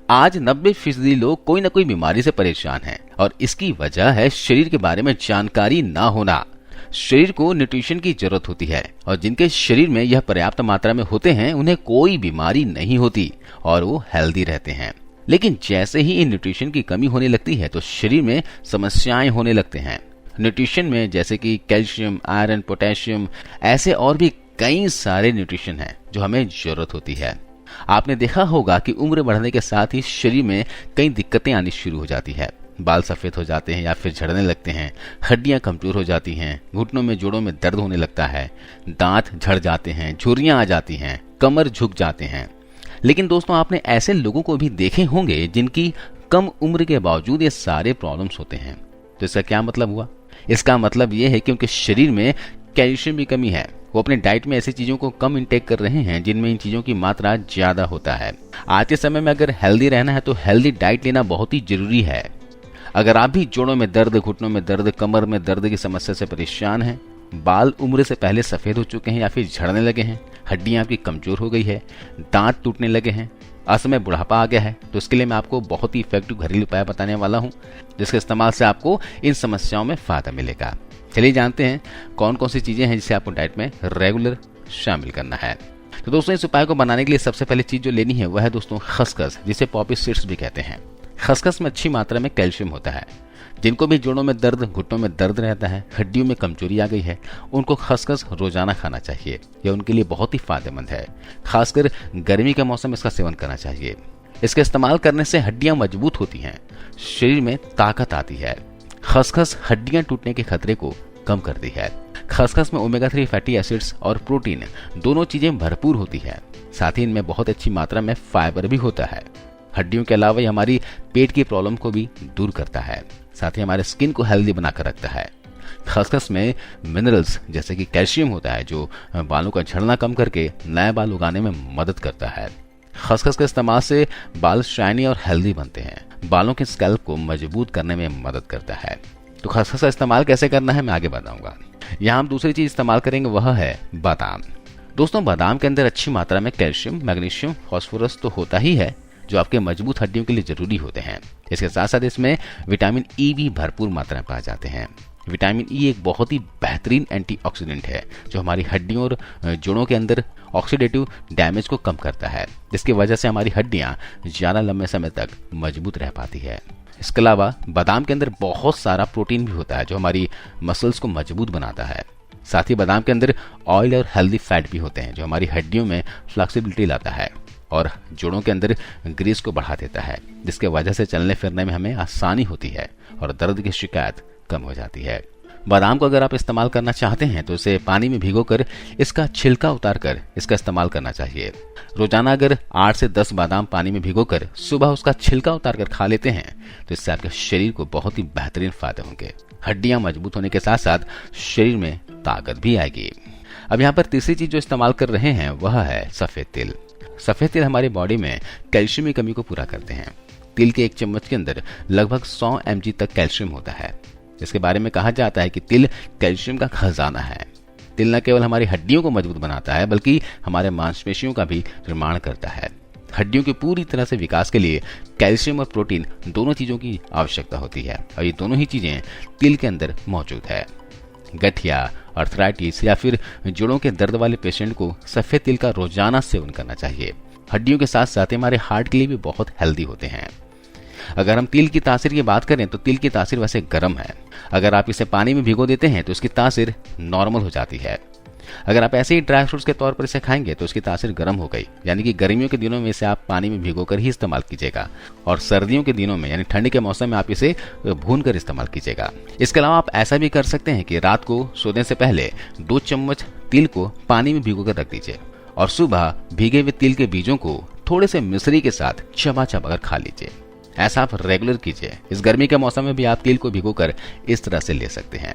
आज 90% लोग कोई ना कोई बीमारी से परेशान हैं और इसकी वजह है शरीर के बारे में जानकारी ना होना। शरीर को न्यूट्रिशन की जरूरत होती है और जिनके शरीर में यह पर्याप्त मात्रा में होते हैं उन्हें कोई बीमारी नहीं होती और वो हेल्दी रहते हैं। लेकिन जैसे ही इन न्यूट्रिशन की कमी होने लगती है तो शरीर में समस्याएं होने लगते हैं। न्यूट्रिशन में जैसे कि कैल्शियम, आयरन, पोटेशियम, ऐसे और भी कई सारे न्यूट्रिशन हैं जो हमें जरूरत होती है। आपने देखा होगा कि उम्र बढ़ने के साथ ही शरीर में कई दिक्कतें आनी शुरू हो जाती है। बाल सफेद हो जाते हैं या फिर झड़ने लगते हैं, हड्डियां कमजोर हो जाती हैं, घुटनों में जोड़ों में दर्द होने लगता है, दांत झड़ जाते हैं, झुर्रियां आ जाती हैं, कमर झुक जाते हैं। लेकिन दोस्तों, आपने ऐसे लोगों को भी देखे होंगे जिनकी कम उम्र के बावजूद ये सारे प्रॉब्लम्स होते हैं। तो इसका क्या मतलब हुआ? इसका मतलब ये है कि उनके शरीर में कैल्शियम की कमी है। वो अपने डाइट में ऐसी चीजों को कम इंटेक कर रहे हैं जिनमें इन चीजों की मात्रा ज्यादा होता है। आज के समय में अगर हेल्दी रहना है तो हेल्दी डाइट लेना बहुत ही जरूरी है। अगर आप भी जोड़ों में दर्द, घुटनों में दर्द, कमर में दर्द की समस्या से परेशान हैं, बाल उम्र से पहले सफेद हो चुके हैं या फिर झड़ने लगे हैं, हड्डियां आपकी कमजोर हो गई है, दांत टूटने लगे हैं, असमय बुढ़ापा आ गया है, तो इसके लिए मैं आपको बहुत ही इफेक्टिव घरेलू उपाय बताने वाला हूं जिसके इस्तेमाल से आपको इन समस्याओं में फायदा मिलेगा। चलिए जानते हैं कौन कौन सी चीजें हैं जिसे आपको डाइट में रेगुलर शामिल करना है। तो दोस्तों, इस उपाय को बनाने के लिए सबसे पहले चीज जो लेनी है वह है दोस्तों खसखस, जिसे पॉपी सीड्स भी कहते हैं। खसखस में अच्छी मात्रा में कैल्शियम होता है। जिनको भी जोड़ों में दर्द, घुटनों में दर्द रहता है, हड्डियों में कमजोरी आ गई है, उनको खसखस रोजाना खाना चाहिए। यह उनके लिए बहुत ही फायदेमंद है। खासकर गर्मी के मौसम में इसका सेवन करना चाहिए। इसके इस्तेमाल करने से हड्डियां मजबूत होती हैं, शरीर में ताकत आती है। खसखस हड्डियां टूटने के खतरे को कम करती है। खसखस में ओमेगा 3 फैटी एसिड्स और प्रोटीन दोनों चीजें भरपूर होती है। साथ ही इनमें बहुत अच्छी मात्रा में फाइबर भी होता है। हड्डियों के अलावा ये हमारी पेट की प्रॉब्लम को भी दूर करता है। साथ ही हमारे स्किन को हेल्दी बनाकर रखता है। खसखस में मिनरल्स जैसे कि कैल्शियम होता है जो बालों का झड़ना कम करके नए बाल उगाने में मदद करता है। खसखस के इस्तेमाल से बाल शाइनी और हेल्दी बनते हैं। बालों के स्कैल्प को मजबूत करने में मदद करता है। तो खसखस का इस्तेमाल कैसे करना है मैं आगे बताऊंगा। यहाँ हम दूसरी चीज इस्तेमाल करेंगे वह है बादाम। दोस्तों, बादाम के अंदर अच्छी मात्रा में कैल्शियम, मैग्नीशियम, फास्फोरस तो होता ही है जो आपके मजबूत हड्डियों के लिए जरूरी होते हैं। इसके साथ साथ इसमें विटामिन ई भी भरपूर मात्रा में पाए जाते हैं। विटामिन ई एक बहुत ही बेहतरीन एंटीऑक्सीडेंट है जो हमारी हड्डियों और जोड़ों के अंदर ऑक्सीडेटिव डैमेज को कम करता है, जिसकी वजह से हमारी हड्डियां ज्यादा लंबे समय तक मजबूत रह पाती है। इसके अलावा बादाम के अंदर बहुत सारा प्रोटीन भी होता है जो हमारी मसल्स को मजबूत बनाता है। साथ ही बादाम के अंदर ऑयल और हेल्दी फैट भी होते हैं जो हमारी हड्डियों में फ्लेक्सिबिलिटी लाता है और जोड़ों के अंदर ग्रीस को बढ़ा देता है, जिसके वजह से चलने फिरने में हमें आसानी होती है और दर्द की शिकायत कम हो जाती है। बादाम को अगर आप इस्तेमाल करना चाहते हैं तो इसे पानी में भिगोकर इसका छिलका उतारकर इसका इस्तेमाल करना चाहिए। रोजाना अगर 8 से 10 बादाम पानी में भिगोकर सुबह उसका छिलका उतारकर खा लेते हैं तो इससे आपके शरीर को बहुत ही बेहतरीन फायदे होंगे। हड्डियां मजबूत होने के साथ साथ शरीर में ताकत भी आएगी। अब यहाँ पर तीसरी चीज जो इस्तेमाल कर रहे हैं वह है सफेद तिल। सफेद तिल हमारी बॉडी में कैल्शियम की कमी को पूरा करते हैं। तिल के 1 चम्मच के अंदर लगभग 100 mg तक कैल्शियम होता है। इसके बारे में कहा जाता है कि तिल कैल्शियम का खजाना है। तिल न केवल हमारी हड्डियों को मजबूत बनाता है बल्कि हमारे मांसपेशियों का भी निर्माण करता है। हड्डियों के पूरी तरह से विकास के लिए कैल्शियम और प्रोटीन दोनों चीजों की आवश्यकता होती है और ये दोनों ही चीजें तिल के अंदर मौजूद है। गठिया, अर्थराइटिस या फिर जोड़ों के दर्द वाले पेशेंट को सफेद तिल का रोजाना सेवन करना चाहिए। हड्डियों के साथ साथ हमारे हार्ट के लिए भी बहुत हेल्दी होते हैं। अगर हम तिल की तासीर की बात करें तो तिल की तासीर वैसे गर्म है। अगर आप इसे पानी में भिगो देते हैं तो इसकी तासीर नॉर्मल हो जाती है। अगर आप ऐसे ही ड्राई फ्रूट्स के तौर पर इसे खाएंगे तो इसकी तासीर गर्म हो गई। यानी कि गर्मियों के दिनों में इसे आप पानी में भिगोकर ही इस्तेमाल कीजिएगा और सर्दियों के दिनों में यानी ठंड के मौसम में आप इसे भूनकर इस्तेमाल कीजिएगा। इसके अलावा आप ऐसा भी कर सकते हैं कि रात को सोने से पहले 2 चम्मच तिल को पानी में भिगोकर रख दीजिए और सुबह भीगे हुए तिल के बीजों को थोड़े से मिश्री के साथ चबा कर खा लीजिए। ऐसा आप रेगुलर कीजिए। इस गर्मी के मौसम में भी आप तिल को भिगोकर इस तरह से ले सकते हैं।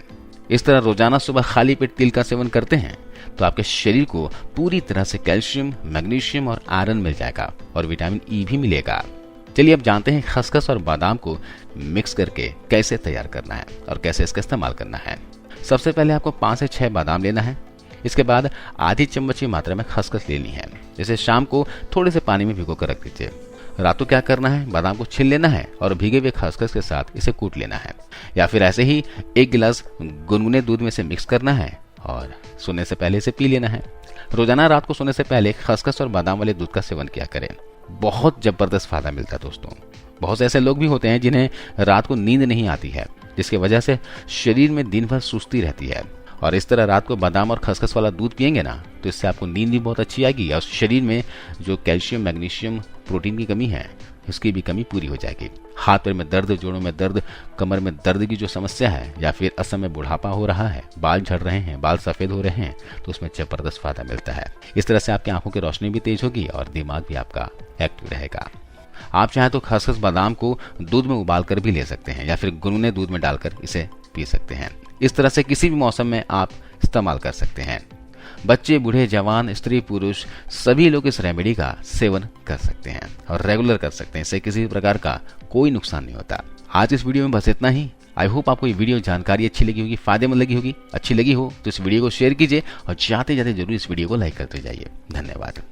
इस तरह रोजाना सुबह खाली पेट तिल का सेवन करते हैं तो आपके शरीर को पूरी तरह से कैल्शियम, मैग्नीशियम और आयरन मिल जाएगा और विटामिन ई भी मिलेगा। चलिए अब जानते हैं खसखस और बादाम को मिक्स करके कैसे तैयार करना है और कैसे इसका इस्तेमाल करना है। सबसे पहले आपको 5 से 6 बादाम लेना है। इसके बाद आधी चम्मच की मात्रा में खसखस लेनी है। इसे शाम को थोड़े से पानी में भिगोकर रख दीजिए रात को क्या करना है, बादाम को छील लेना है और भीगे हुए खसखस के साथ इसे कूट लेना है, या फिर ऐसे ही 1 गिलास गुनगुने दूध में से मिक्स करना है और सोने से पहले इसे पी लेना है। रोजाना रात को सोने से पहले खसखस और बादाम वाले दूध का सेवन किया करें। बहुत जबरदस्त फायदा मिलता है दोस्तों। बहुत से ऐसे लोग भी होते हैं जिन्हें रात को नींद नहीं आती है, जिसकी वजह से शरीर में दिन भर सुस्ती रहती है, और इस तरह रात को बादाम और खसखस वाला दूध पिएंगे ना तो इससे आपको नींद भी बहुत अच्छी आएगी और शरीर में जो कैल्शियम, मैग्नीशियम, प्रोटीन की कमी है उसकी भी कमी पूरी हो जाएगी। हाथ पैर में दर्द, जोड़ों में दर्द, कमर में दर्द की जो समस्या है, या फिर असमय बुढ़ापा हो रहा है, बाल झड़ रहे हैं, बाल सफेद हो रहे हैं, तो उसमें जबरदस्त फायदा मिलता है। इस तरह से आपकी आंखों की रोशनी भी तेज होगी और दिमाग भी आपका एक्टिव रहेगा। आप चाहें तो खसखस बादाम को दूध में उबाल कर भी ले सकते हैं या फिर गुनगुने दूध में डालकर इसे पी सकते हैं। इस तरह से किसी भी मौसम में आप इस्तेमाल कर सकते हैं। बच्चे, बूढ़े, जवान, स्त्री, पुरुष सभी लोग इस रेमेडी का सेवन कर सकते हैं और रेगुलर कर सकते हैं। इससे किसी प्रकार का कोई नुकसान नहीं होता। आज इस वीडियो में बस इतना ही। आई होप आपको ये वीडियो जानकारी अच्छी लगी होगी, फायदेमंद लगी होगी। अच्छी लगी हो तो इस वीडियो को शेयर कीजिए और जाते जाते जरूर इस वीडियो को लाइक करते जाइए। धन्यवाद।